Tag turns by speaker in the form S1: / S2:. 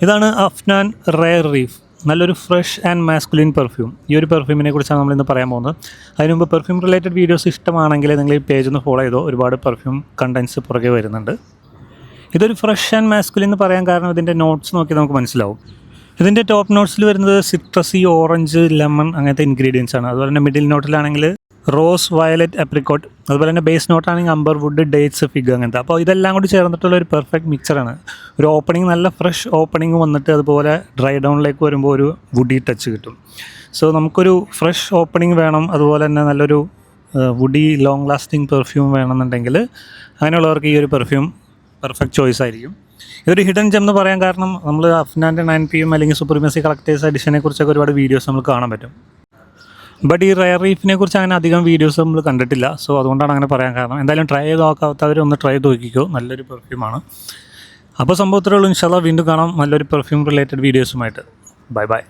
S1: ഇതാണ് Afnan rare reef. നല്ലൊരു fresh and masculine perfume. ഈ ഒരു പെർഫ്യൂമിനെ കുറിച്ചാണ് നമ്മളിന്ന് പറയാൻ പോകുന്നത്. അതിന് മുമ്പ് പെർഫ്യൂം റിലേറ്റഡ് വീഡിയോസ് ഇഷ്ടമാണെങ്കിൽ നിങ്ങൾ ഈ പേജ് ഒന്ന് ഫോളോ ചെയ്തോ. ഒരുപാട് പെർഫ്യൂം കണ്ടൻസ് പുറകെ വരുന്നുണ്ട്. ഇതൊരു ഫ്രഷ് ആൻഡ് മാസ്കുലിൻ എന്ന് പറയാൻ കാരണം ഇതിൻ്റെ നോട്ട്സ് നോക്കി നമുക്ക് മനസ്സിലാവും. ഇതിൻ്റെ ടോപ്പ് നോട്ട്സിൽ വരുന്നത് സിട്രസി, ഓറഞ്ച്, ലെമൺ അങ്ങനത്തെ ഇൻഗ്രീഡിയൻസ് ആണ്. അതുപോലെ തന്നെ മിഡിൽ നോട്ടിലാണെങ്കിൽ റോസ്, വയലറ്റ്, ആപ്രിക്കോട്ട്, അതുപോലെ തന്നെ ബേസ് നോട്ടാണെങ്കിൽ അംബർ വുഡ്, ഡേറ്റ്സ്, ഫിഗ് അങ്ങനത്തെ. അപ്പോൾ ഇതെല്ലാം കൂടി ചേർന്നിട്ടുള്ള ഒരു പെർഫെക്റ്റ് മിക്സറാണ്. ഒരു ഓപ്പണിങ്, നല്ല ഫ്രഷ് ഓപ്പണിങ് വന്നിട്ട് അതുപോലെ ഡ്രൈ ഡൗണിലേക്ക് വരുമ്പോൾ ഒരു വുഡി ടച്ച് കിട്ടും. സോ നമുക്കൊരു ഫ്രഷ് ഓപ്പണിങ് വേണം, അതുപോലെ തന്നെ നല്ലൊരു വുഡി ലോങ് ലാസ്റ്റിംഗ് പെർഫ്യൂം വേണമെന്നുണ്ടെങ്കിൽ അങ്ങനെയുള്ളവർക്ക് ഈ ഒരു പെർഫ്യൂം പെർഫെക്റ്റ് ചോയ്സ് ആയിരിക്കും. ഇതൊരു ഹിഡൻ ജെം എന്ന് പറയാൻ കാരണം നമ്മൾ അഫ്നാൻ്റെ 9PM അല്ലെങ്കിൽ സുപ്രീമസി കളക്ടേഴ്സ് എഡിഷനെ കുറിച്ചൊക്കെ ഒരുപാട് വീഡിയോസ് നമുക്ക് കാണാൻ പറ്റും. ബട്ട് ഈ റെയർ റീഫിനെ കുറിച്ച് അങ്ങനെ അധികം വീഡിയോസ് നമ്മൾ കണ്ടിട്ടില്ല. സോ അതുകൊണ്ടാണ് അങ്ങനെ പറയാൻ കാരണം. എന്തായാലും ട്രൈ ചെയ്ത് നോക്കാത്തവർ ഒന്ന് ട്രൈ ചെയ്ത് നോക്കിക്കോ. നല്ലൊരു പെർഫ്യൂമാണ്. അപ്പോൾ സംഭവത്തിലുള്ളൂ. ഇൻഷാല്ലാ വീണ്ടും കാണാം നല്ലൊരു പെർഫ്യൂം റിലേറ്റഡ് വീഡിയോസുമായിട്ട്. Bye by.